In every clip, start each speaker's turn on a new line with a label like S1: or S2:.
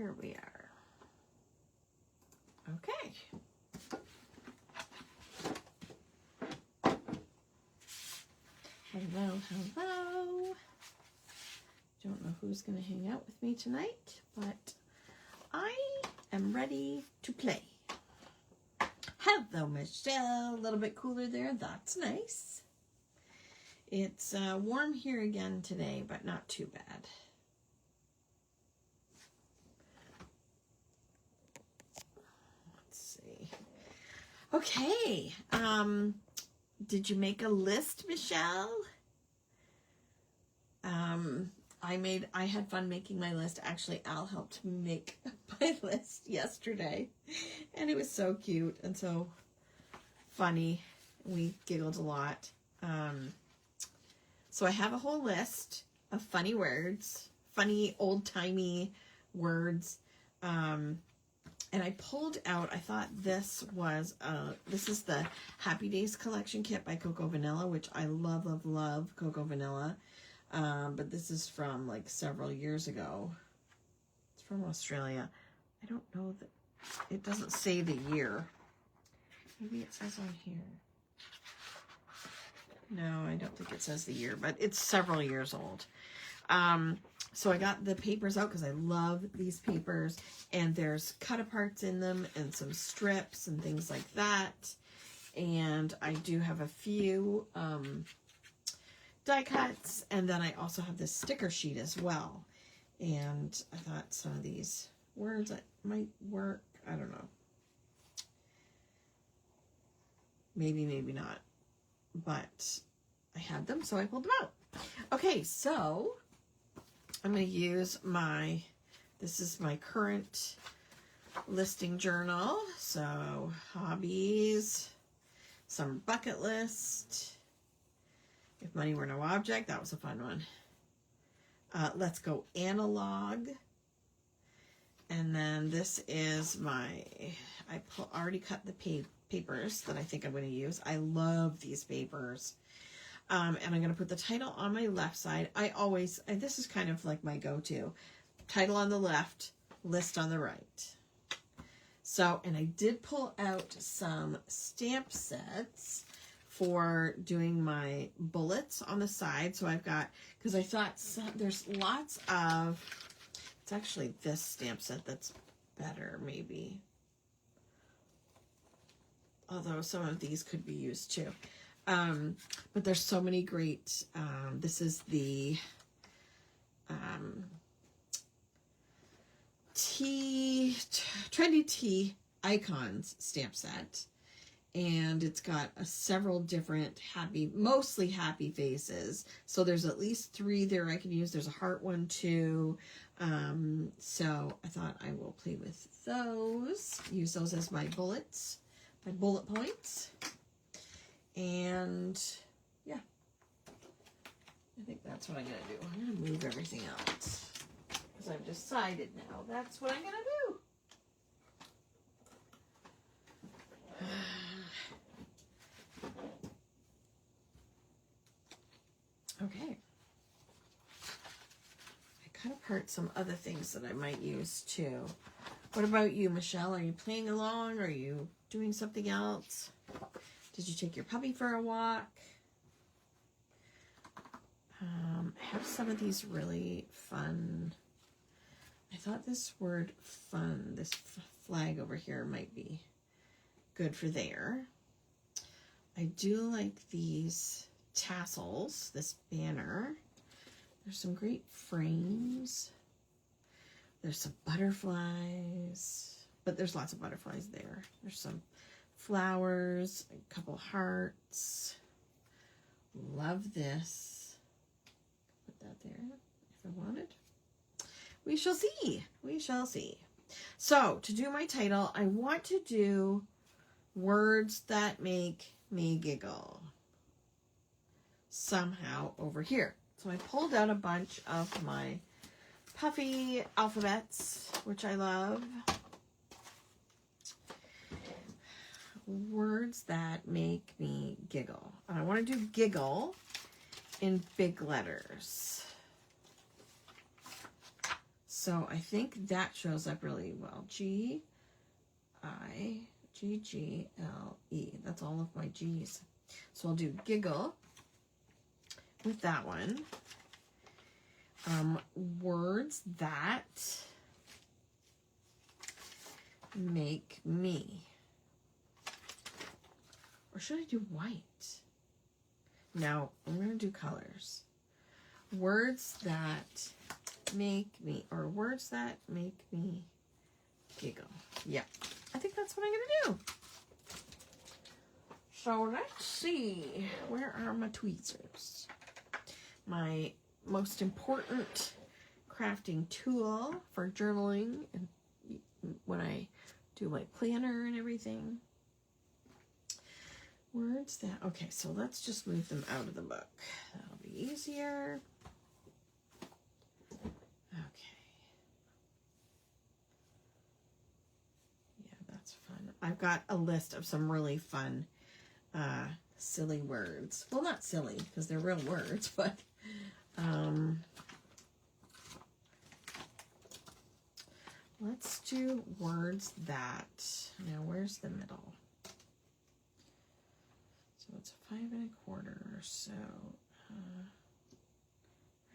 S1: There we are. Okay. Hello, hello. Don't know who's going to hang out with me tonight, but I am ready to play. Hello, Michelle. A little bit cooler there. That's nice. It's warm here again today, but not too bad. Let's see. Okay. Did you make a list, Michelle? I had fun making my list. Actually, Al helped me make my list yesterday, and it was so cute and so funny. We giggled a lot. So I have a whole list of funny words, funny old-timey words. And I pulled out, I thought this is the Happy Days collection kit by Cocoa Vanilla, which I love, love, love Cocoa Vanilla. But this is from like several years ago. It's from Australia. I don't know that, it doesn't say the year. Maybe it says on here. No, I don't think it says the year, but it's several years old. So I got the papers out because I love these papers, and there's cut-aparts in them and some strips and things like that. And I do have a few die cuts, and then I also have this sticker sheet as well. And I thought some of these words that might work. I don't know. Maybe, maybe not. But I had them, so I pulled them out. Okay, so I'm going to use this is my current listing journal. So hobbies, some bucket list. If money were no object, that was a fun one. Let's go analog. And then this is already cut the papers that I think I'm going to use. I love these papers. And I'm going to put the title on my left side. This is kind of like my go-to. Title on the left, list on the right. So, and I did pull out some stamp sets for doing my bullets on the side. So I've got, because I thought there's lots of, it's actually this stamp set that's better maybe. Although some of these could be used too. But there's so many great, this is the Trendy Tea Icons stamp set. And it's got several different mostly happy faces. So there's at least 3 there I can use. There's a heart one too. So I thought I will play with those. Use those as my bullets, my bullet points. And yeah, I think that's what I'm going to do. I'm going to move everything else because I've decided now that's what I'm going to do. Okay. I cut apart some other things that I might use too. What about you, Michelle? Are you playing along? Are you doing something else? Did you take your puppy for a walk? I have some of these really fun. I thought this word fun, this flag over here might be good for there. I do like these tassels, this banner. There's some great frames. There's some butterflies, but there's lots of butterflies there. There's some flowers, a couple hearts. Love this. Put that there if I wanted. We shall see. We shall see. So to do my title, I want to do words that make me giggle somehow over here. So I pulled out a bunch of my puffy alphabets, which I love. Words that make me giggle. And I want to do giggle in big letters. So I think that shows up really well. G-I-G-G-L-E. That's all of my G's. So I'll do giggle with that one. Words that make me. Or should I do white? No, I'm going to do colors. Words that make me, or words that make me giggle. Yeah, I think that's what I'm going to do. So let's see. Where are my tweezers? My most important crafting tool for journaling and when I do my planner and everything. Words that, okay, so let's just move them out of the book. That'll be easier. Okay. Yeah, that's fun. I've got a list of some really fun, silly words. Well, not silly, because they're real words, but, let's do words that, now where's the middle? So it's 5 1/4, so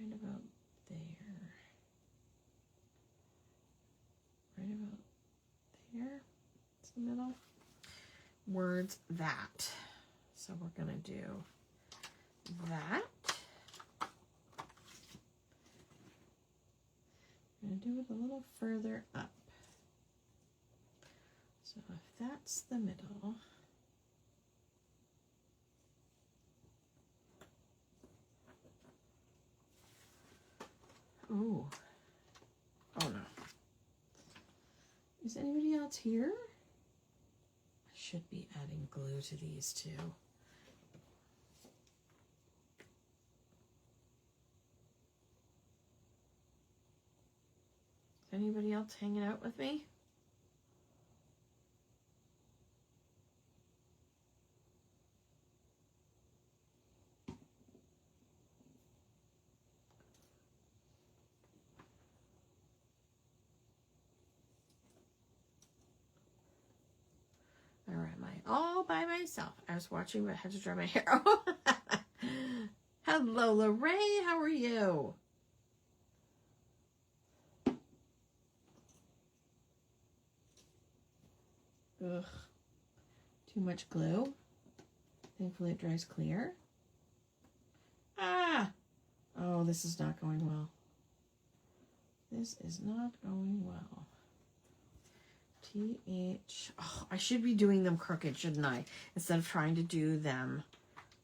S1: right about there. Right about there. It's the middle. Words that. So we're going to do that. I'm going to do it a little further up. So if that's the middle, oh no. Is anybody else here? I should be adding glue to these too. Anybody else hanging out with me? Or am I all by myself? I was watching, but I had to dry my hair. Hello, Lorraine. How are you? Ugh. Too much glue. Thankfully, it dries clear. Ah! Oh, this is not going well. This is not going well. TH. Oh, I should be doing them crooked, shouldn't I? Instead of trying to do them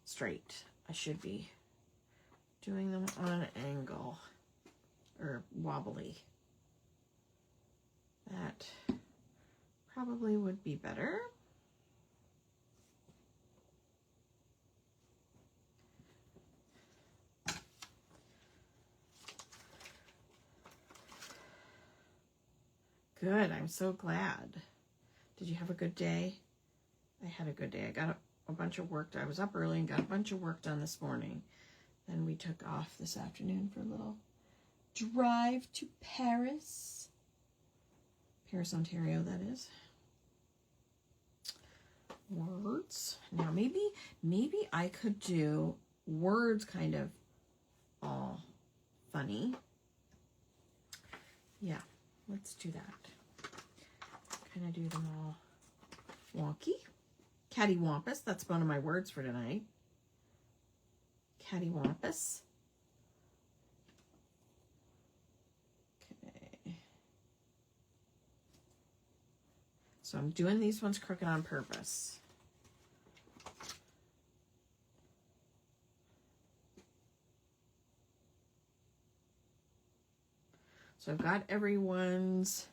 S1: straight. I should be doing them on an angle. Or wobbly. That probably would be better. Good, I'm so glad. Did you have a good day? I had a good day. I got a bunch of work done. I was up early and got a bunch of work done this morning. Then we took off this afternoon for a little drive to Paris. Paris, Ontario, that is. Words. Now maybe I could do words kind of all funny. Yeah, let's do that. Kind of do them all wonky. Cattywampus, that's one of my words for tonight. Cattywampus. Okay. So I'm doing these ones crooked on purpose. So I've got everyone's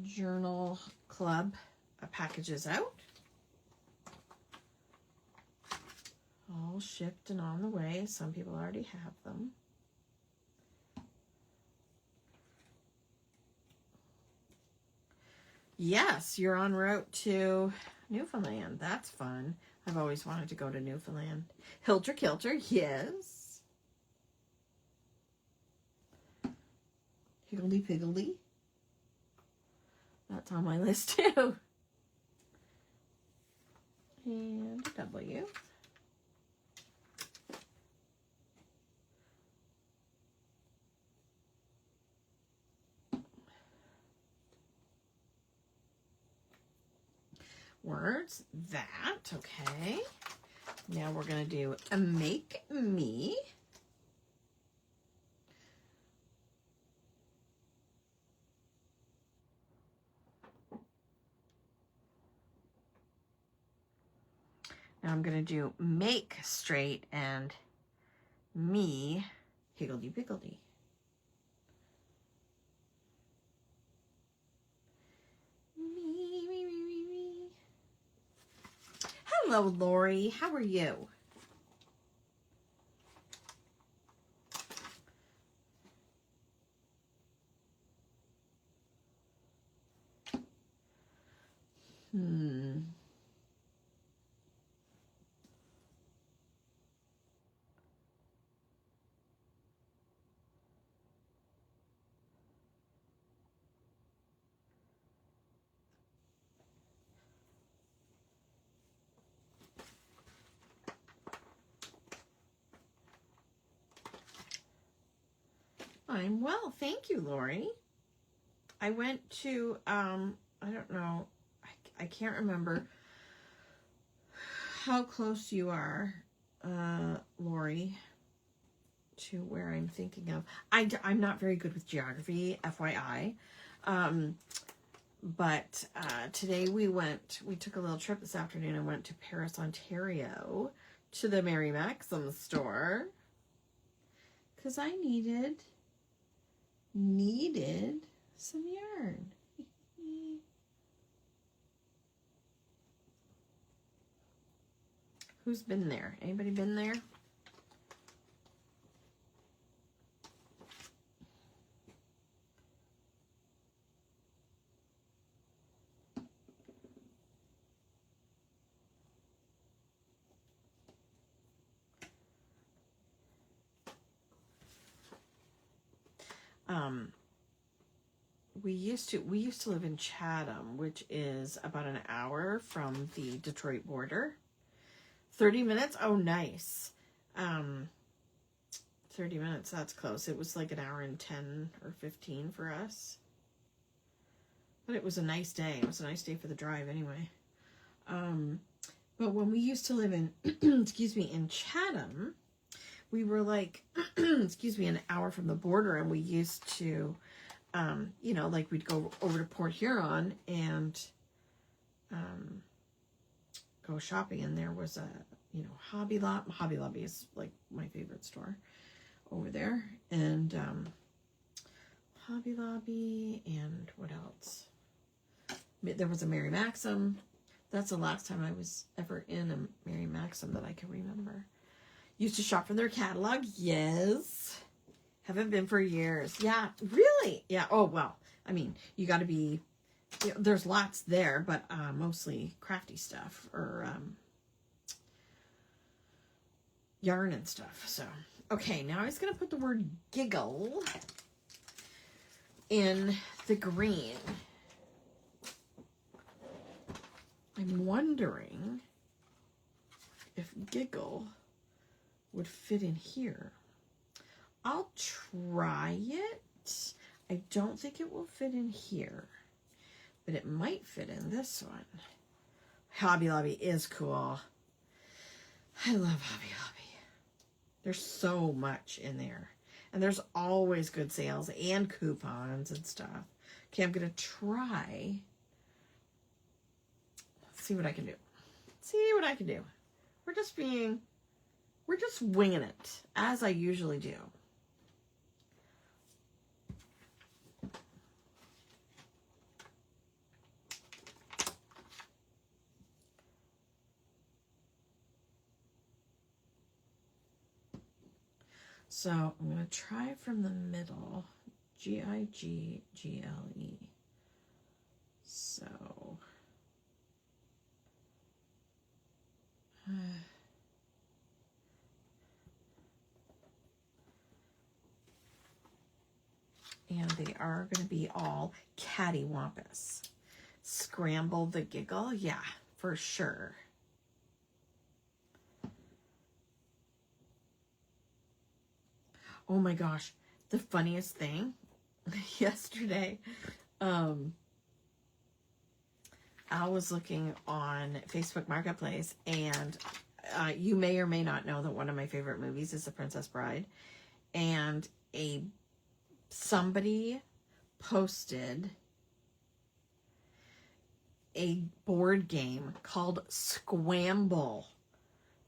S1: journal club packages out. All shipped and on the way. Some people already have them. Yes, you're en route to Newfoundland. That's fun. I've always wanted to go to Newfoundland. Hilter Kilter, yes. higgledy-piggledy. That's on my list too. And a W. Words, that, okay. Now we're going to do a make me. Now I'm going to do make straight and me higgledy-piggledy. Me. Hello, Lori. How are you? I'm well, thank you, Lori. I went to, I don't know, I can't remember how close you are, Lori, to where I'm thinking of. I'm not very good with geography, FYI. But today we took a little trip this afternoon and went to Paris, Ontario, to the Mary Maxim store. Because I needed some yarn. Who's been there? Anybody been there? We used to live in Chatham, which is about an hour from the Detroit border. 30 minutes? Oh, nice. 30 minutes, that's close. It was like an hour and 10 or 15 for us. But it was a nice day. It was a nice day for the drive anyway. But when we used to live in, excuse me, in Chatham, we were like, excuse me, an hour from the border, and we used to, you know, like we'd go over to Port Huron and go shopping, and there was a, you know, Hobby Lobby. Hobby Lobby is like my favorite store over there, and Hobby Lobby, and what else? There was a Mary Maxim. That's the last time I was ever in a Mary Maxim that I can remember. Used to shop from their catalog. Yes. Haven't been for years. Yeah, really? Yeah. Oh, well, I mean, you got to be, you know, there's lots there, but mostly crafty stuff or yarn and stuff. So, okay, now I was going to put the word giggle in the green. I'm wondering if giggle would fit in here. I'll try it. I don't think it will fit in here, but it might fit in this one. Hobby Lobby is cool. I love Hobby Lobby. There's so much in there, and there's always good sales and coupons and stuff. Okay, I'm gonna try. Let's see what I can do. See what I can do. We're just winging it, as I usually do. So I'm going to try from the middle, Giggle. So, And they are going to be all cattywampus. Scramble the Giggle. Yeah, for sure. Oh my gosh. The funniest thing yesterday, I was looking on Facebook Marketplace, and you may or may not know that one of my favorite movies is The Princess Bride, and somebody posted a board game called Scramble.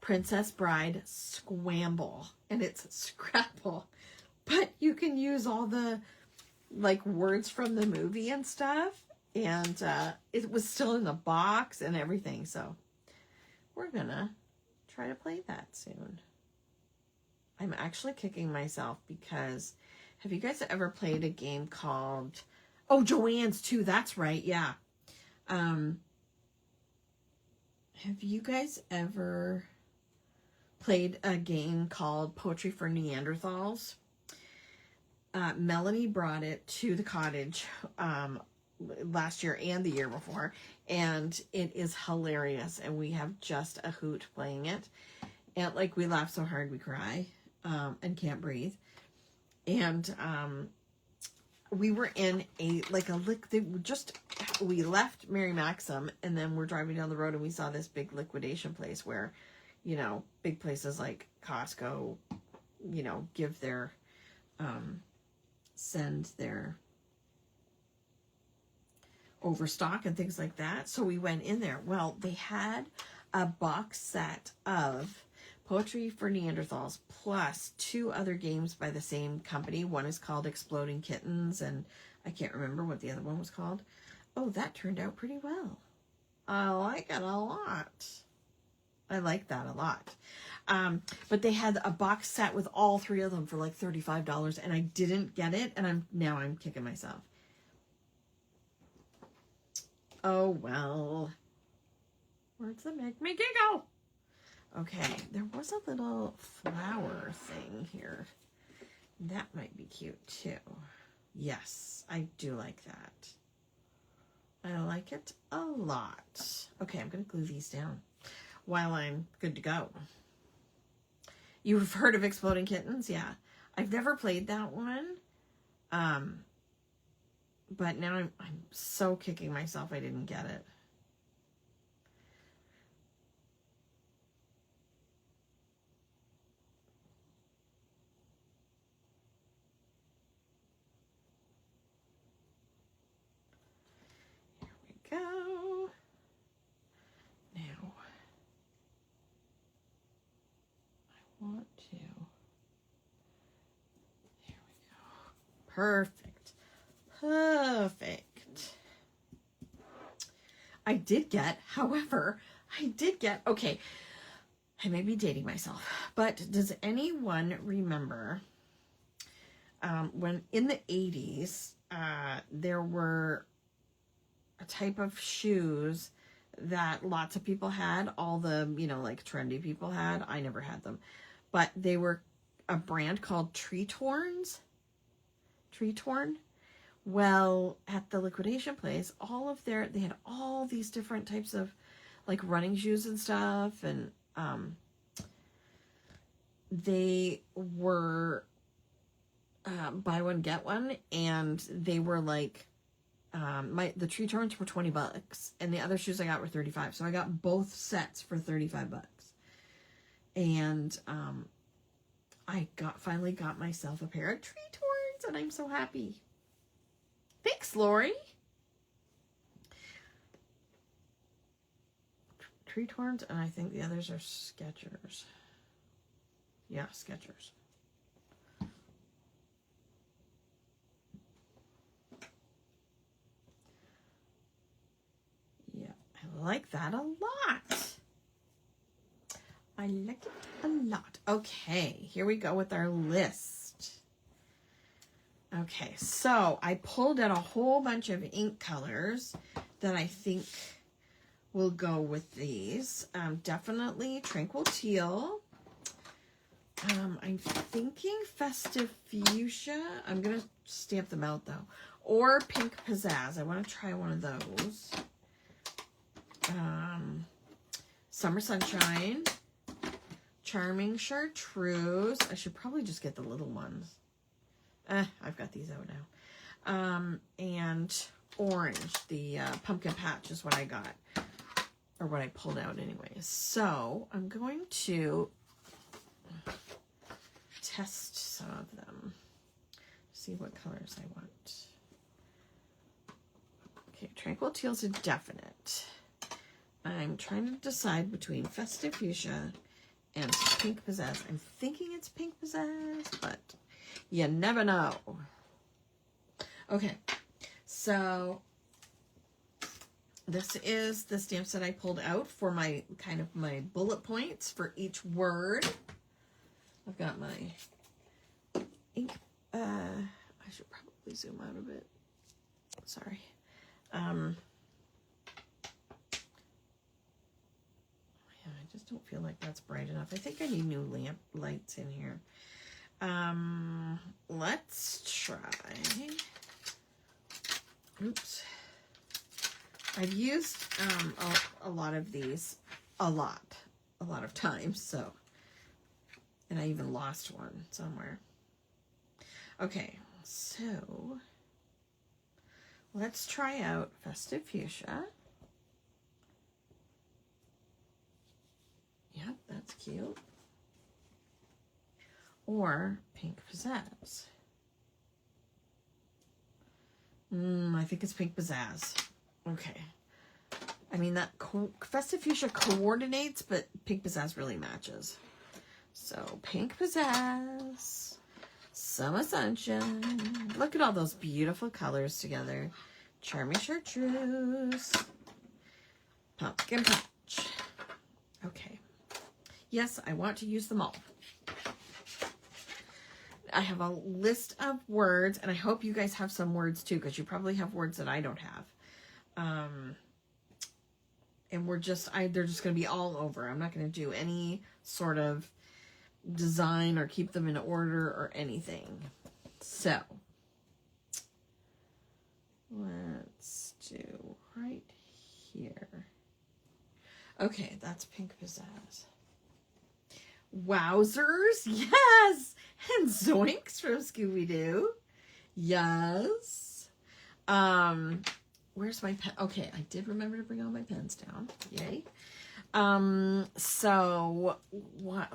S1: Princess Bride Scramble. And it's Scrabble. But you can use all the like words from the movie and stuff. And it was still in the box and everything. So we're gonna try to play that soon. I'm actually kicking myself because have you guys ever played a game called Joanne's too? That's right, yeah. Have you guys ever played a game called Poetry for Neanderthals? Melanie brought it to the cottage last year and the year before, and it is hilarious, and we have just a hoot playing it. And like we laugh so hard we cry and can't breathe. And we were in we left Mary Maxim, and then we're driving down the road and we saw this big liquidation place where, you know, big places like Costco, you know, give their, send their overstock and things like that. So we went in there. Well, they had a box set of Poetry for Neanderthals plus 2 other games by the same company. One is called Exploding Kittens, and I can't remember what the other one was called. Oh, that turned out pretty well. I like it a lot. I like that a lot. But they had a box set with all 3 of them for like $35, and I didn't get it, and I'm kicking myself. Oh well. Words that make me giggle. Okay, there was a little flower thing here. That might be cute too. Yes, I do like that. I like it a lot. Okay, I'm going to glue these down while I'm good to go. You've heard of Exploding Kittens? Yeah. I've never played that one. But now I'm so kicking myself I didn't get it. Go. Now, I want to. There we go. Perfect. Perfect. Okay, I may be dating myself, but does anyone remember when in the 80s, there were a type of shoes that lots of people had, all the, you know, like trendy people had. I never had them, but they were a brand called Tree Torn. Well, at the liquidation place, they had all these different types of like running shoes and stuff, and they were buy one get one, and they were like the Tree Torns were $20, and the other shoes I got were $35. So I got both sets for $35, and I finally got myself a pair of Tree Torns, and I'm so happy. Thanks, Lori. Tree Torns, and I think the others are Skechers. Yeah, Skechers. Yeah, I like that a lot. I like it a lot. Okay, here we go with our list. Okay, so I pulled out a whole bunch of ink colors that I think will go with these. Definitely Tranquil Teal. I'm thinking Festive Fuchsia. I'm going to stamp them out, though. Or Pink Pizzazz. I want to try one of those. Summer Sunshine. Charming Chartreuse. I should probably just get the little ones. I've got these out now. And Orange. The Pumpkin Patch is what I got. Or what I pulled out anyway. So, I'm going to test some of them. See what colors I want. Okay, Tranquil Teal's a definite. I'm trying to decide between Festive Fuchsia and Pink Pizzazz. I'm thinking it's Pink Pizzazz, but you never know. Okay, so this is the stamps that I pulled out for my kind of my bullet points for each word. I've got my ink. I should probably zoom out a bit. Sorry. Yeah, I just don't feel like that's bright enough. I think I need new lamp lights in here. Let's try. Oops. I've used a lot of these a lot of times, so, and I even lost one somewhere. Okay, so let's try out Festive Fuchsia. Yep, that's cute. Or Pink Pizzazz. I think it's Pink Pizzazz. Okay. I mean, that Festive Fuchsia coordinates, but Pink Pizzazz really matches. So, Pink Pizzazz. Summer Sunshine. Look at all those beautiful colors together. Charming Chartreuse. Pumpkin Patch. Okay. Yes, I want to use them all. I have a list of words, and I hope you guys have some words too, because you probably have words that I don't have. And they're just going to be all over. I'm not going to do any sort of design or keep them in order or anything. So, let's do right here. Okay, that's Pink Pizzazz. Wowzers, yes! And Zoinks from Scooby-Doo. Yes. Where's my pen? Okay, I did remember to bring all my pens down. Yay. So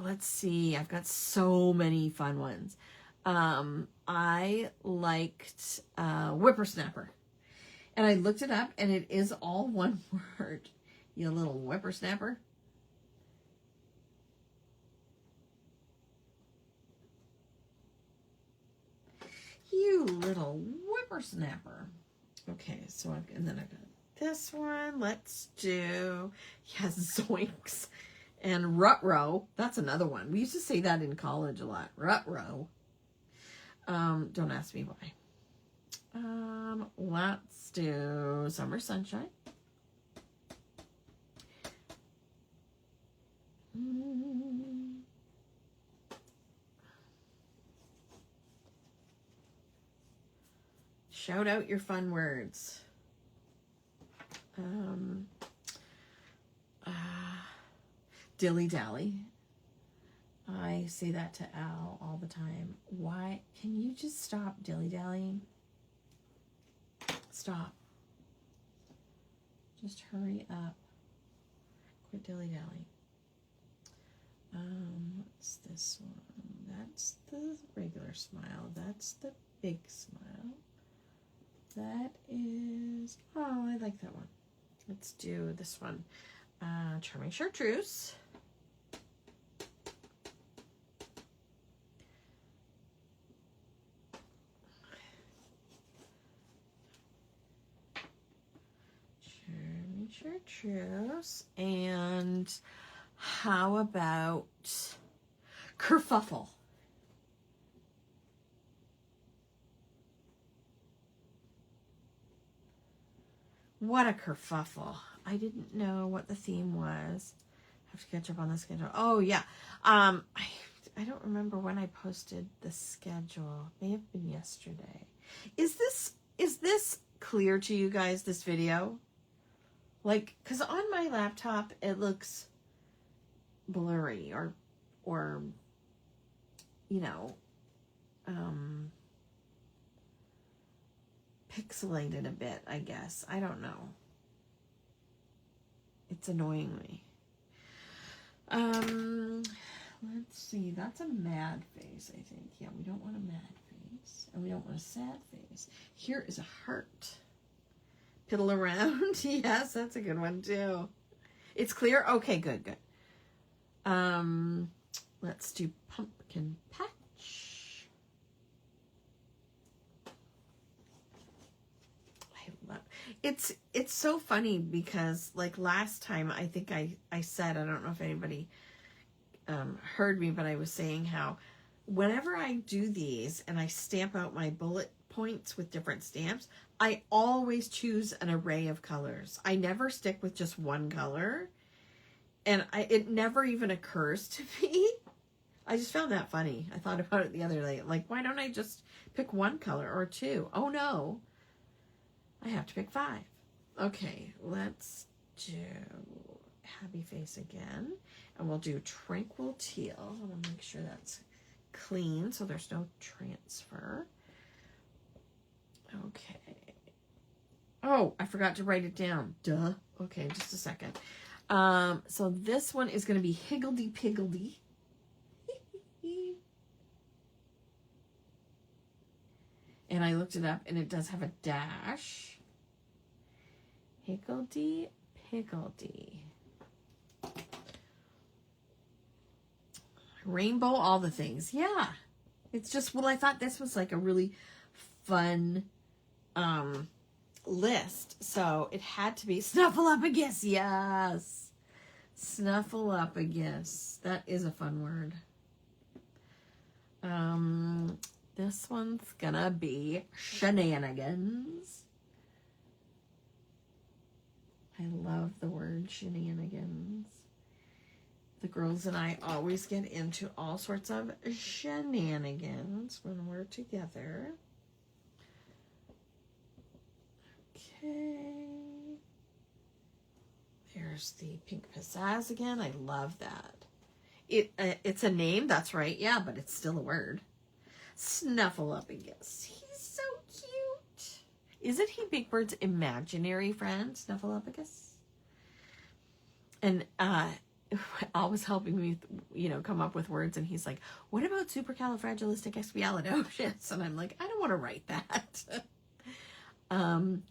S1: let's see. I've got so many fun ones. I liked Whippersnapper. And I looked it up, and it is all one word. You little whippersnapper. You little whippersnapper. Okay, so and then I've got this one. Let's do, yes, Zoinks. And Rut-row. That's another one. We used to say that in college a lot. Rut-row. Don't ask me why. Let's do Summer Sunshine. Shout out your fun words. Dilly dally. I say that to Al all the time. Why? Can you just stop dilly dallying? Stop. Just hurry up. Quit dilly dallying. What's this one? That's the regular smile. That's the big smile. That is, oh, I like that one. Let's do this one. Charming Chartreuse. Charming Chartreuse. And how about Kerfuffle? What a kerfuffle. I didn't know what the theme was. I have to catch up on the schedule. Oh, yeah. I I don't remember when I posted the schedule. May have been yesterday. Is this clear to you guys, this video? Like, because on my laptop, it looks blurry or, you know, pixelated a bit, I guess. I don't know. It's annoying me. Let's see. That's a mad face, I think. Yeah, we don't want a mad face. And we don't want a sad face. Here is a heart. Piddle around. Yes, that's a good one, too. It's clear? Okay, good. Let's do pumpkin patch. I love it's so funny because, like, last time, I think I said, I don't know if anybody heard me, but I was saying how whenever I do these and I stamp out my bullet points with different stamps, I always choose an array of colors. I never stick with just one color, and it never even occurs to me. I just found that funny. I thought about it the other day. Like, why don't I just pick one color or two? Oh no, I have to pick 5. Okay, let's do happy face again. And we'll do tranquil teal. I want to make sure that's clean so there's no transfer. Okay. Oh, I forgot to write it down. Duh. Okay, just a second. So this one is going to be higgledy-piggledy. And I looked it up, and it does have a dash. Higgledy-piggledy. Rainbow, all the things. Yeah. It's just, well, I thought this was like a really fun list. So it had to be Snuffleupagus. Yes. Snuffleupagus. That is a fun word. This one's gonna be shenanigans. I love the word shenanigans. The girls and I always get into all sorts of shenanigans when we're together. Okay. There's the pink pizzazz again. I love that. It's a name, that's right. Yeah, but it's still a word. Snuffleupagus. He's so cute. Isn't he Big Bird's imaginary friend, Snuffleupagus? And Al was helping me, come up with words, and he's like, what about supercalifragilisticexpialidocious? And I'm like, I don't want to write that.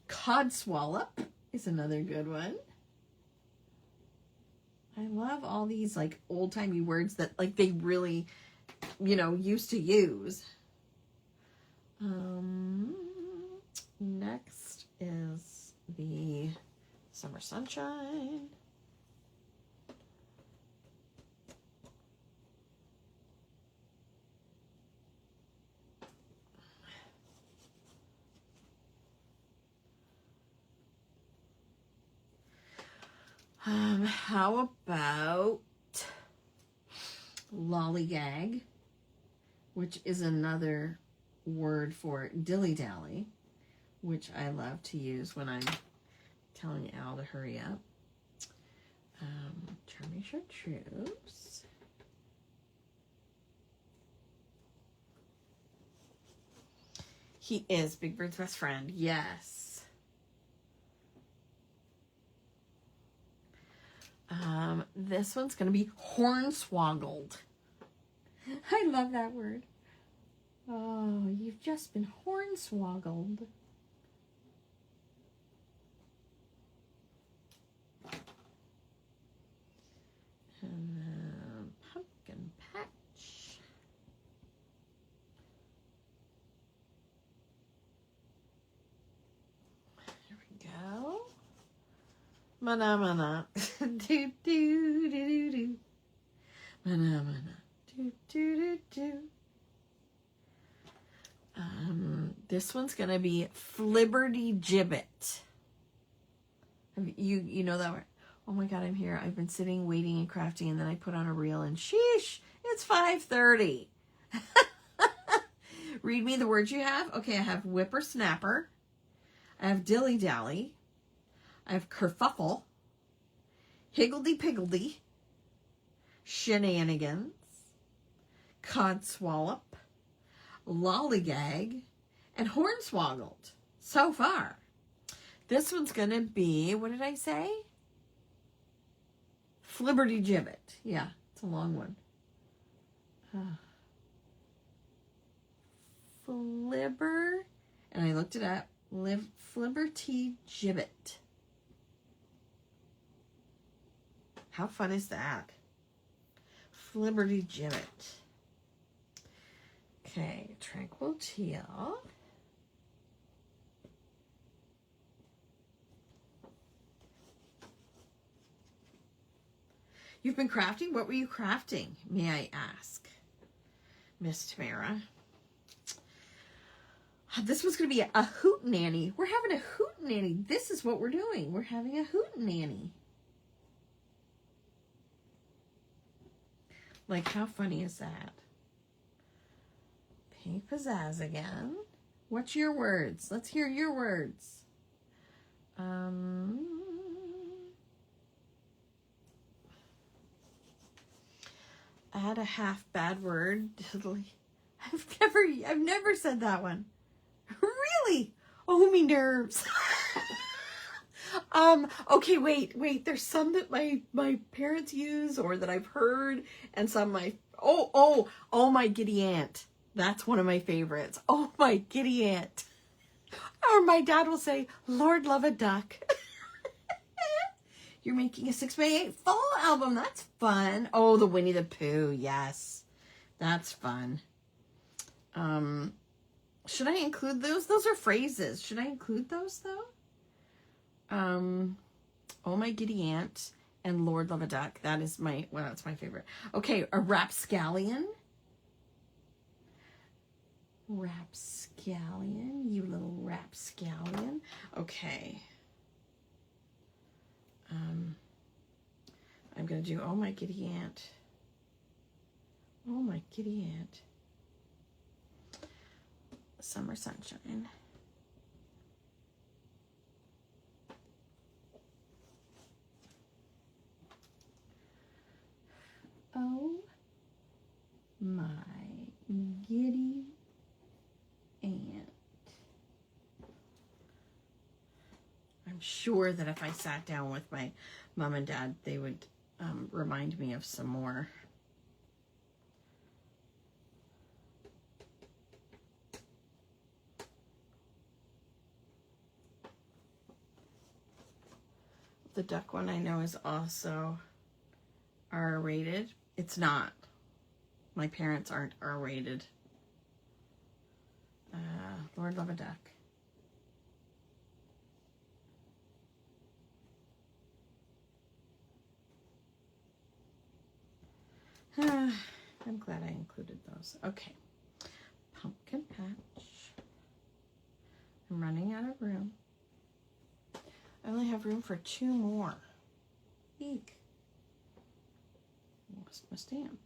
S1: Codswallop is another good one. I love all these, like, old-timey words that, like, they really, used to use. Next is the Summer Sunshine. How about lollygag, which is another word for dilly-dally, which I love to use when I'm telling Al to hurry up. Charming Chartreuse. He is Big Bird's best friend. Yes. This one's going to be hornswoggled. I love that word. Oh, you've just been hornswoggled. And then pumpkin patch. There we go. Mana mana. Do do do do do. Mana mana. Do do do do. This one's gonna be Flibberty Gibbet. You know that word? Oh my god, I'm here. I've been sitting, waiting, and crafting, and then I put on a reel, and sheesh, it's 5:30. Read me the words you have. Okay, I have whippersnapper. I have dilly-dally. I have kerfuffle. Higgledy-piggledy. Shenanigans. Codswallop. Lollygag. And hornswoggled. So far. This one's going to be, what did I say? Flibberty-gibbet. Yeah, it's a long one. Flibber, and I looked it up. Flibberty-gibbet. How fun is that? Flibberty-gibbet. Okay, tranquil teal. You've been crafting? What were you crafting, may I ask, Miss Tamara? This was going to be a hootenanny. We're having a hootenanny. This is what we're doing. We're having a hootenanny. Like, how funny is that? Pink pizzazz again. What's your words? Let's hear your words. Add a half bad word. I've never said that one. Really? Oh, me nerves. Okay, wait. There's some that my parents use or that I've heard, and some my my giddy aunt. That's one of my favorites. Oh, my giddy aunt. Or my dad will say, Lord love a duck. You're making a 6x8 fall album. That's fun. Oh, the Winnie the Pooh. Yes. That's fun. Should I include those? Those are phrases. Should I include those, though? Oh, my giddy aunt and Lord love a duck. That is that's my favorite. Okay, a rapscallion. Rapscallion. You little rapscallion. Okay. I'm going to do, oh, my giddy aunt. Oh, my giddy aunt. Summer sunshine. Oh, my giddy aunt. I'm sure that if I sat down with my mom and dad, they would remind me of some more. The duck one I know is also R-rated. It's not. My parents aren't R-rated. Lord love a duck. I'm glad I included those. Okay. Pumpkin patch. I'm running out of room. I only have room for 2 more. Eek. Lost my stamp.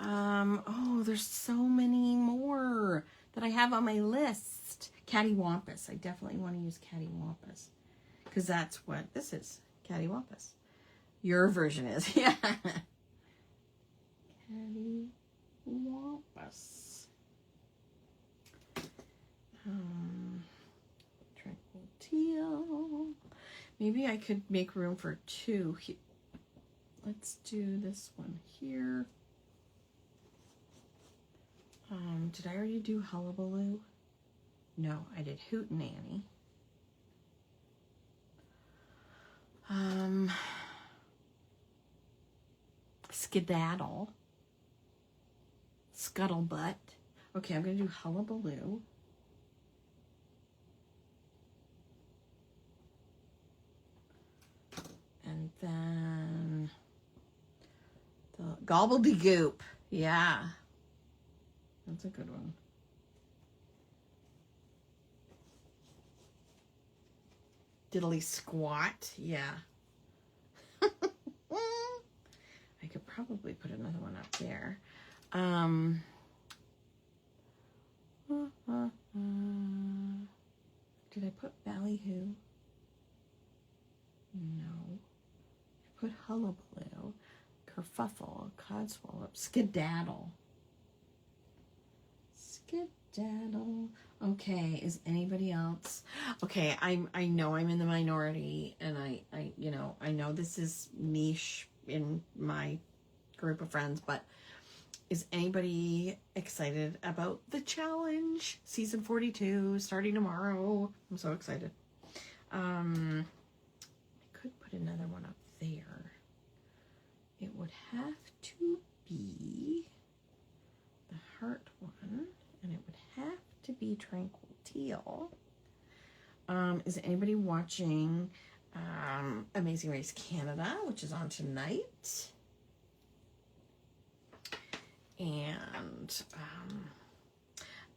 S1: Oh, there's so many more that I have on my list. Cattywampus. I definitely want to use cattywampus. Because that's what this is. Cattywampus. Your version is. Yeah. Cattywampus. Tranquil teal. Maybe I could make room for 2. Let's do this one here. Did I already do hullabaloo? No, I did hootenanny. Skedaddle. Scuttlebutt. Okay, I'm going to do hullabaloo. And then the gobbledygook. Yeah. That's a good one. Diddly squat. Yeah. I could probably put another one up there. Did I put Ballyhoo? No. I put Hullabaloo, Kerfuffle, Codswallop, Skedaddle. Skedaddle. Okay, is anybody else? Okay, I know I'm in the minority, and I know this is niche in my group of friends, but is anybody excited about the challenge? Season 42 starting tomorrow. I'm so excited. I could put another one up there. It would have to be the heart one, and it would have to be Tranquil Teal. Is anybody watching Amazing Race Canada, which is on tonight? And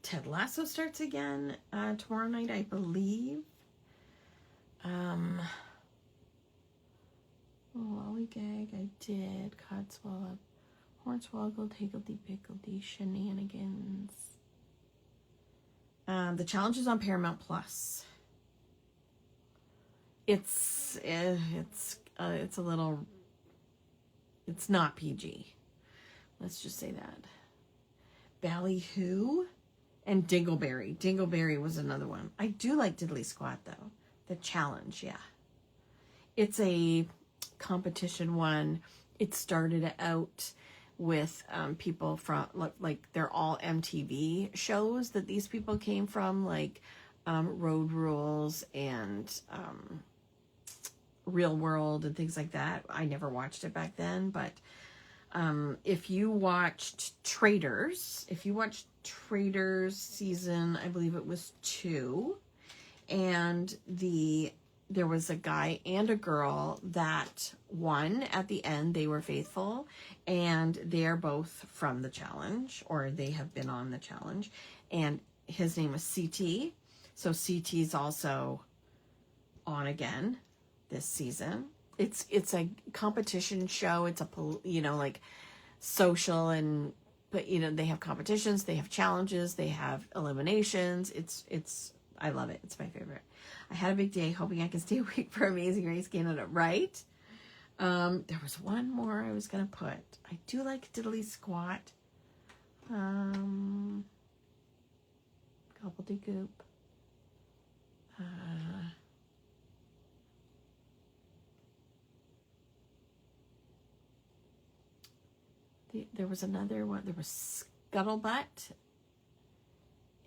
S1: Ted Lasso starts again tomorrow night, I believe. Lollygag, I did. Codswallop, Hornswoggle, Higgledy Piggledy, Shenanigans. The challenge is on Paramount Plus. It's a little. It's not PG. Let's just say that. Ballyhoo and Dingleberry. Dingleberry was another one. I do like Diddly Squat, though. The challenge, yeah. It's a competition one. It started out with people from, like, they're all MTV shows that these people came from, like Road Rules and Real World and things like that. I never watched it back then, but if you watched Traders season, I believe it was 2, and there was a guy and a girl that won at the end. They were faithful, and they are both from the challenge, or they have been on the challenge, and his name is CT. So CT is also on again this season. It's a competition show. It's a, like social, and but they have competitions, they have challenges, they have eliminations. It's I love it. It's my favorite. I had a big day, hoping I can stay awake for Amazing Race Canada, right? There was one more I was gonna put. I do like Diddly Squat. Gobbledygook. There was another one. There was Scuttlebutt.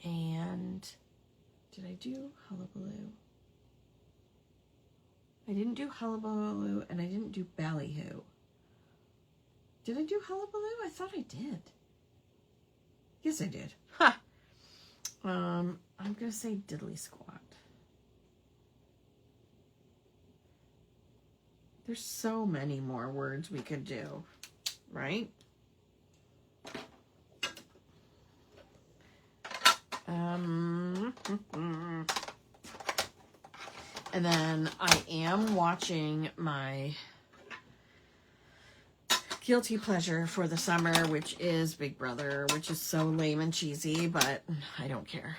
S1: And did I do Hullabaloo? I didn't do Hullabaloo, and I didn't do Ballyhoo. Did I do Hullabaloo? I thought I did. Yes, I did. Ha! I'm going to say Diddly Squat. There's so many more words we could do, right? And then I am watching my guilty pleasure for the summer, which is Big Brother, which is so lame and cheesy, but I don't care.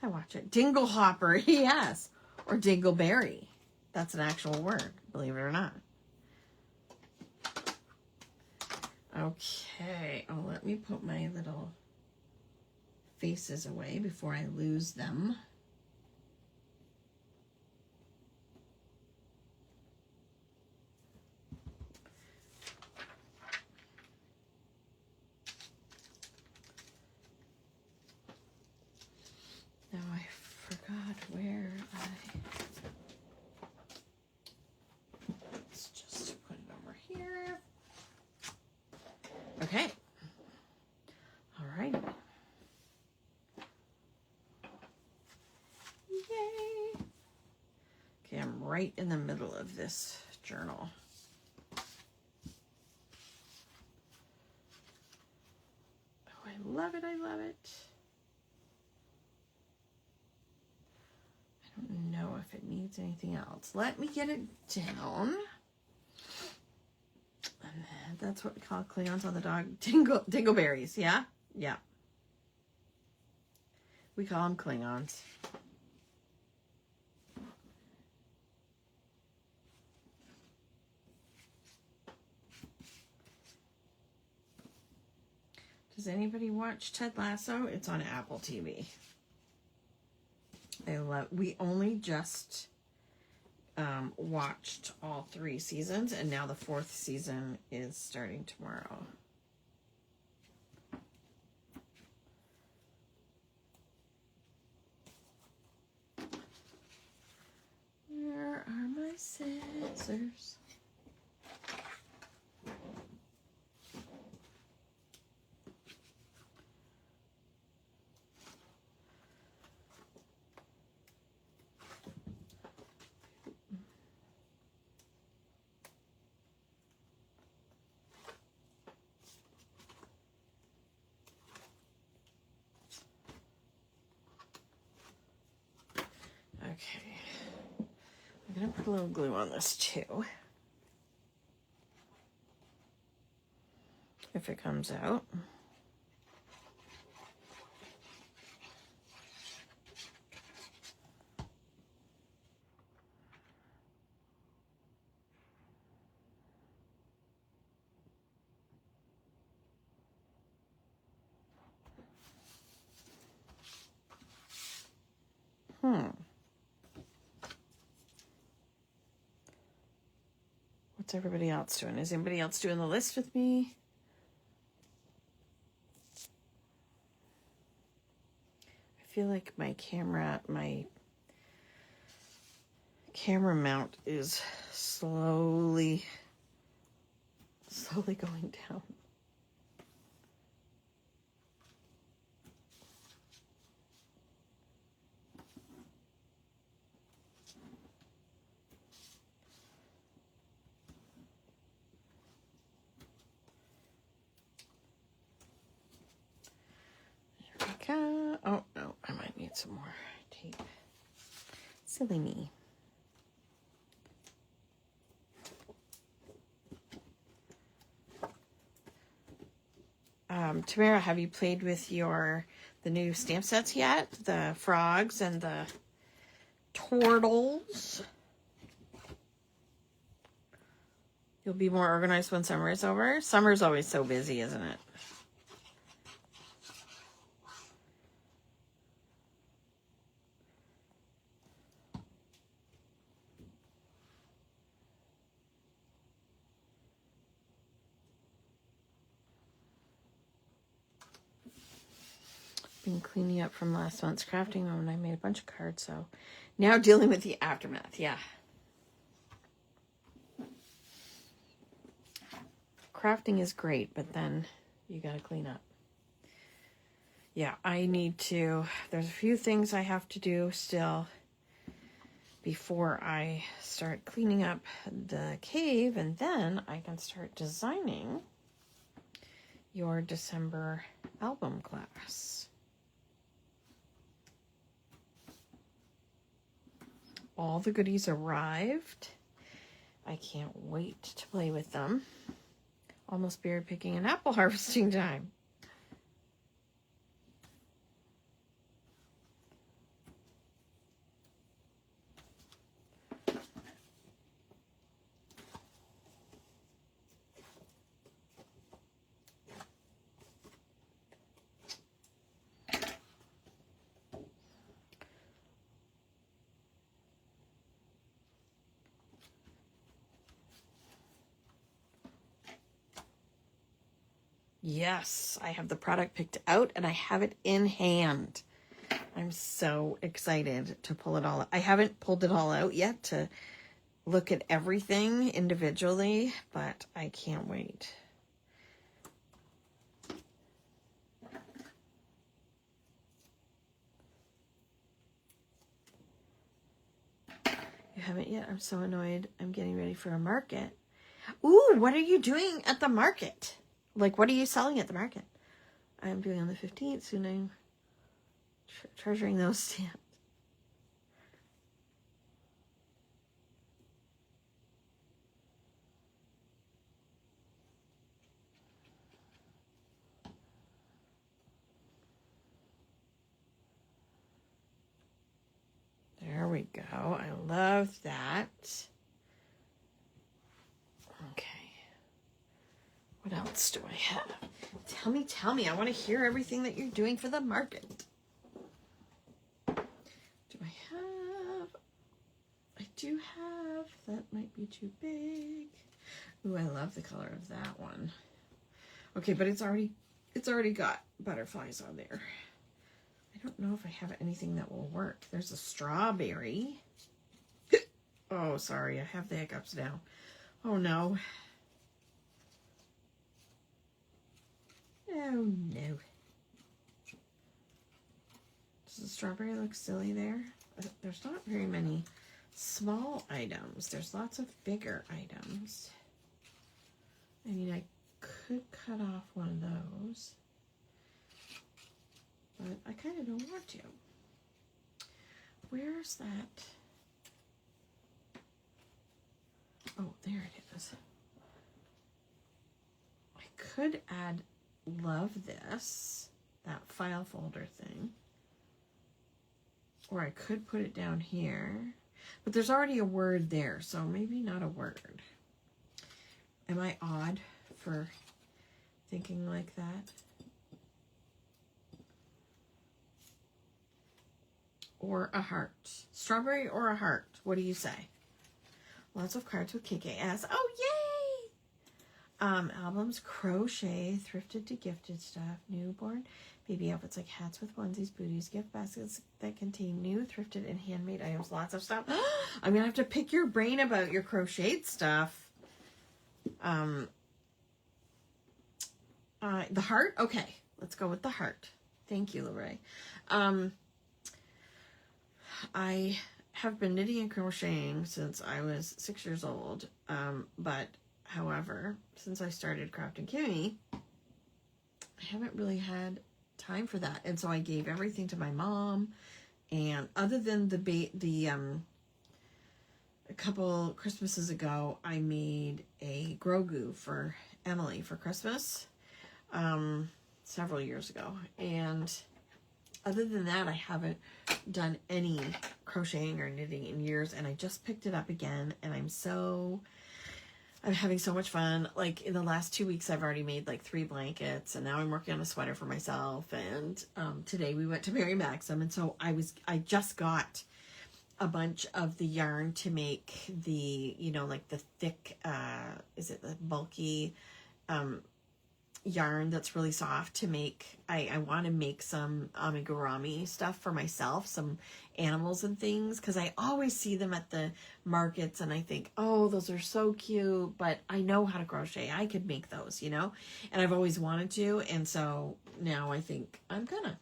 S1: I watch it. Dinglehopper, yes. Or Dingleberry. That's an actual word, believe it or not. Okay. Oh, let me put my little faces away before I lose them. Now I forgot where let's just put it over here. Okay. All right. Yay. Okay, I'm right in the middle of this journal. Oh, I love it. I love it. I don't know if it needs anything else. Let me get it down. And then That's what we call Klingons on the dog. Dingleberries, yeah? Yeah. We call them Klingons. Does anybody watch Ted Lasso? It's on Apple TV. We only just watched all 3 seasons, and now the 4th season is starting tomorrow. Where are my scissors? Okay, I'm gonna put a little glue on this too, if it comes out. What's everybody else doing? Is anybody else doing the list with me? I feel like my camera mount is slowly going down. Oh, no, I might need some more tape. Silly me. Tamara, have you played with the new stamp sets yet? The frogs and the turtles? You'll be more organized when summer is over. Summer's always so busy, isn't it? Been cleaning up from last month's crafting when I made a bunch of cards, so now dealing with the aftermath. Yeah. Crafting is great, but then you gotta clean up. Yeah, there's a few things I have to do still before I start cleaning up the cave, and then I can start designing your December album class. All the goodies arrived. I can't wait to play with them. Almost berry picking and apple harvesting time. Yes, I have the product picked out and I have it in hand. I'm so excited to pull it all out. I haven't pulled it all out yet to look at everything individually, but I can't wait. You haven't yet? I'm so annoyed. I'm getting ready for a market. Ooh, what are you doing at the market? Like, what are you selling at the market? I'm doing on the 15th, soon I'm treasuring those stamps. else do I have? Tell me. I want to hear everything that you're doing for the market. I do have, that might be too big. Ooh, I love the color of that one. Okay, but it's already got butterflies on there. I don't know if I have anything that will work. There's a strawberry. Oh, sorry, I have the hiccups now. Oh no. Oh no. Does the strawberry look silly there? There's not very many small items. There's lots of bigger items. I mean, I could cut off one of those, but I kind of don't want to. Where's that? Oh, there it is. I could add love this, that file folder thing, or I could put it down here. But there's already a word there, so maybe not a word. Am I odd for thinking like that? Or a heart. Strawberry or a heart? What do you say? Lots of cards with KKS. Oh, yay! Albums, crochet, thrifted to gifted stuff, newborn, baby outfits like hats with onesies, booties, gift baskets that contain new, thrifted, and handmade items. Lots of stuff. I'm going to have to pick your brain about your crocheted stuff. The heart? Okay, let's go with the heart. Thank you, Lorraine. I have been knitting and crocheting since I was 6 years old. But, however, since I started Kraftin Kimmie, I haven't really had time for that, and so I gave everything to my mom. And other than a couple Christmases ago, I made a Grogu for Emily for Christmas several years ago, and other than that, I haven't done any crocheting or knitting in years, and I just picked it up again, and I'm having so much fun. Like, in the last 2 weeks, I've already made like 3 blankets, and now I'm working on a sweater for myself. And today we went to Mary Maxim, and so I just got a bunch of the yarn to make the, like the thick, is it the bulky yarn that's really soft to make. I want to make some amigurumi stuff for myself, some animals and things, because I always see them at the markets and I think, oh, those are so cute, but I know how to crochet. I could make those, and I've always wanted to, and so now I think I'm gonna,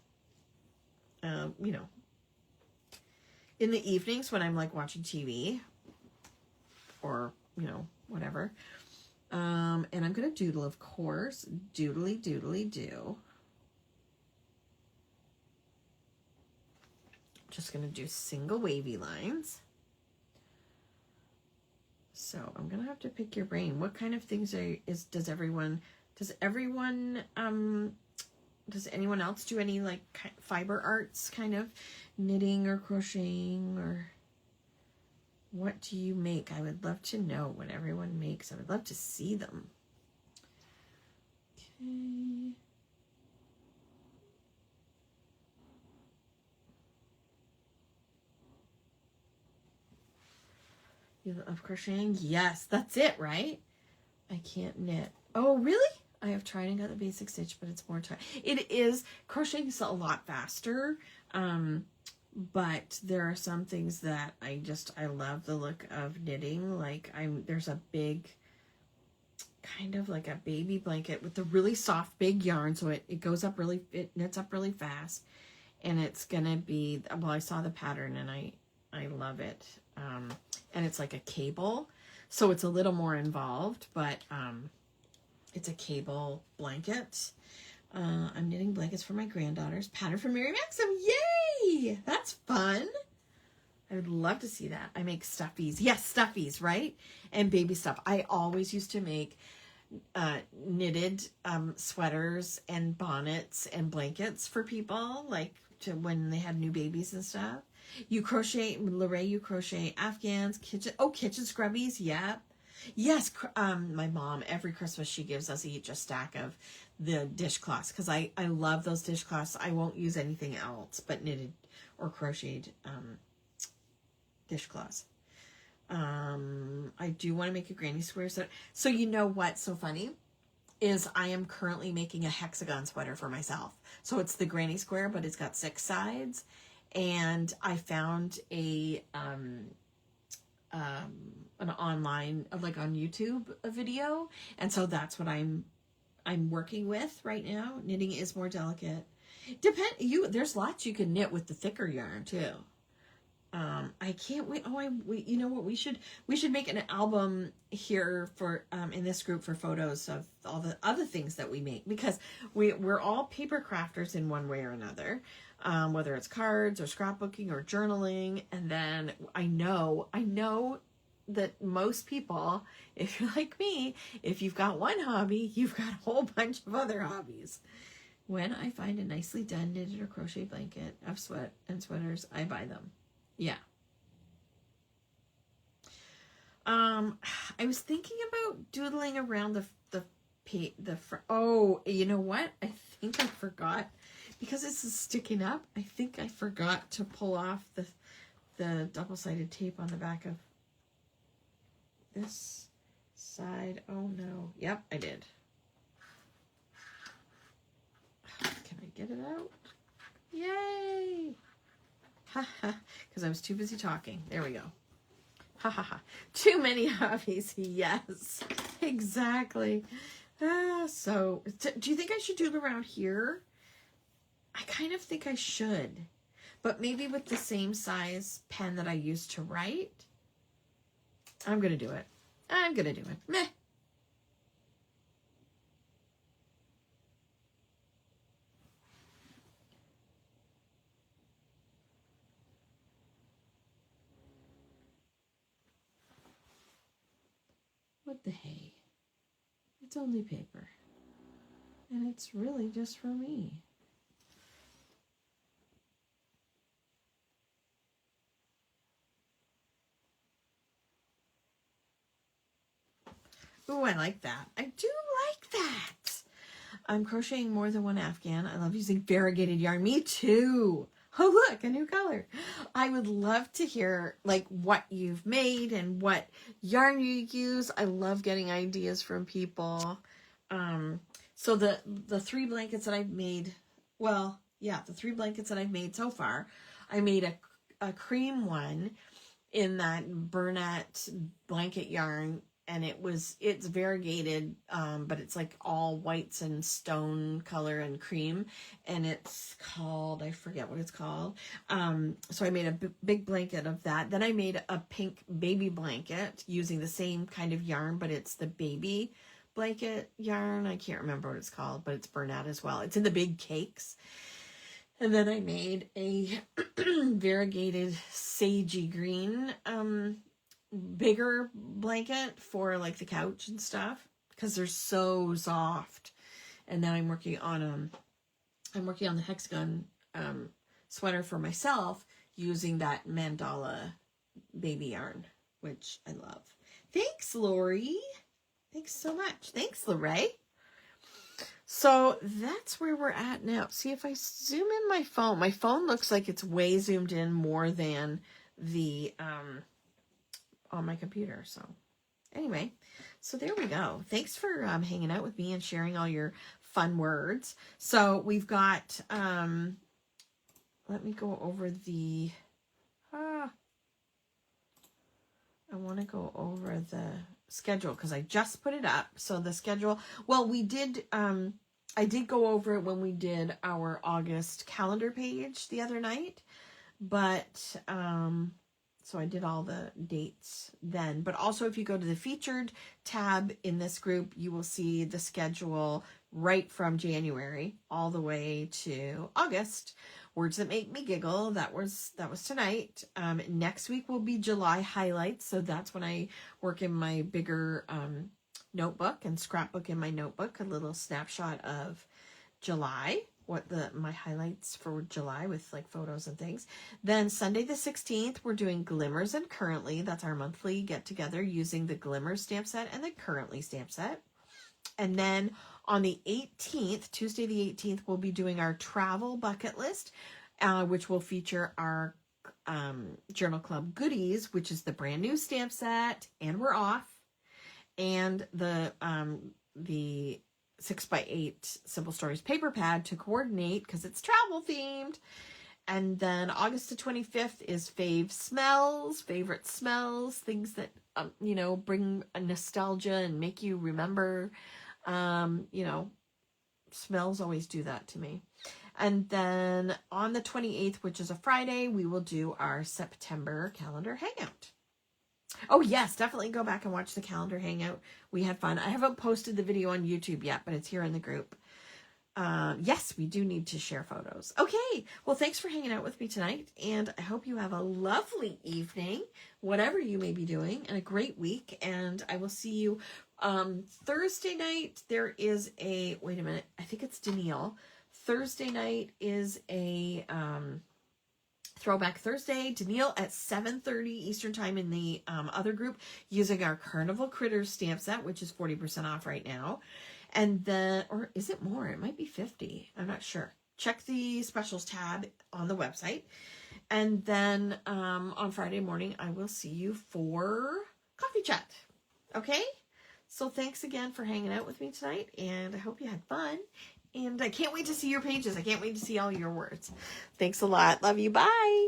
S1: in the evenings when I'm like watching TV or, whatever. And I'm going to doodle, of course. Doodly, doodly, do. Just going to do single wavy lines. So I'm going to have to pick your brain. What kind of things does anyone else do any like fiber arts kind of knitting or crocheting, or what do you make? I would love to know what everyone makes. I would love to see them. Okay. You love crocheting? Yes, that's it, right? I can't knit. Oh, really? I have tried and got the basic stitch, but it's more time. It is, crocheting is a lot faster. But there are some things that I love the look of knitting. Like there's a big, kind of like a baby blanket with the really soft big yarn. So it knits up really fast, and it's gonna be, well, I saw the pattern and I love it. And it's like a cable, so it's a little more involved, but, it's a cable blanket. I'm knitting blankets for my granddaughters. Pattern from Mary Maxim. Yay! That's fun. I would love to see that. I make stuffies. Yes, stuffies, right? And baby stuff. I always used to make knitted sweaters and bonnets and blankets for people, like when they had new babies and stuff. You crochet, Lorraine, you crochet Afghans, kitchen scrubbies. Yep. Yes, my mom, every Christmas she gives us each a stack of the dishcloths because I love those dishcloths. I won't use anything else but knitted or crocheted dishcloths. I do want to make a granny square sweater. So you know what's so funny is I am currently making a hexagon sweater for myself. So it's the granny square, but it's got 6 sides. And I found an online, like on YouTube, a video, and so that's what I'm working with right now. Knitting is more delicate. There's lots you can knit with the thicker yarn too. I can't wait. You know what? We should make an album here for in this group for photos of all the other things that we make, because we're all paper crafters in one way or another, whether it's cards or scrapbooking or journaling. And then I know that most people, if you're like me, if you've got one hobby, you've got a whole bunch of other hobbies. When I find a nicely done knitted or crochet blanket of sweaters, I buy them. Yeah. I was thinking about doodling around oh, you know what? I think I forgot, because this is sticking up. I think I forgot to pull off the double-sided tape on the back of this side. Oh no. Yep, I did. Can I get it out? Yay! Ha ha. Because I was too busy talking. There we go. Ha ha ha. Too many hobbies. Yes. Exactly. So, do you think I should do it around here? I kind of think I should. But maybe with the same size pen that I used to write. I'm going to do it. I'm going to do it. Meh. What the hey? It's only paper. And it's really just for me. Ooh, I like that. I do like that. I'm crocheting more than one Afghan. I love using variegated yarn. Me too. Oh, look, a new color. I would love to hear like what you've made and what yarn you use. I love getting ideas from people. So the 3 blankets that I've made, well, yeah, the 3 blankets that I've made so far, I made a cream one in that Burnett blanket yarn, and it's variegated, but it's like all whites and stone color and cream, and it's called, I forget what it's called. So I made a big blanket of that. Then I made a pink baby blanket using the same kind of yarn, but it's the baby blanket yarn. I can't remember what it's called, but it's Burnett as well. It's in the big cakes. And then I made a variegated sagey green bigger blanket for like the couch and stuff, because they're so soft. And now I'm working on the hexagon sweater for myself using that mandala baby yarn, which I love. Thanks, Lori. Thanks so much. Thanks, Lorraine. So that's where we're at now. See, if I zoom in my phone looks like it's way zoomed in more than the on my computer. So anyway, so there we go. Thanks for hanging out with me and sharing all your fun words. So we've got let me go over the I want to go over the schedule because I just put it up. So the schedule, well, we did I did go over it when we did our August calendar page the other night, but so I did all the dates then. But also, if you go to the featured tab in this group, you will see the schedule right from January all the way to August. Words that make me giggle. That was tonight. Next week will be July highlights. So that's when I work in my bigger notebook and scrapbook in my notebook, a little snapshot of July. my highlights for July with like photos and things. Then Sunday the 16th, we're doing Glimmers and Currently. That's our monthly get together using the Glimmers stamp set and the Currently stamp set. And then on the 18th, Tuesday the 18th, we'll be doing our travel bucket list, which will feature our Journal Club goodies, which is the brand new stamp set, and we're off, and the 6x8 Simple Stories paper pad to coordinate because it's travel themed. And then August the 25th is favorite smells, things that, bring a nostalgia and make you remember. Smells always do that to me. And then on the 28th, which is a Friday, we will do our September calendar hangout. Oh, yes, definitely go back and watch the calendar hangout. We had fun. I haven't posted the video on YouTube yet, but it's here in the group. Yes, we do need to share photos. Okay, well, thanks for hanging out with me tonight, and I hope you have a lovely evening, whatever you may be doing, and a great week, and I will see you Thursday night. There is a, wait a minute, I think it's Danielle. Thursday night is a Throwback Thursday. Danielle at 7:30 Eastern Time in the other group using our Carnival Critters stamp set, which is 40% off right now. And then, or is it more? It might be 50. I'm not sure. Check the specials tab on the website. And then on Friday morning, I will see you for coffee chat. Okay? So thanks again for hanging out with me tonight, and I hope you had fun. And I can't wait to see your pages. I can't wait to see all your words. Thanks a lot. Love you. Bye.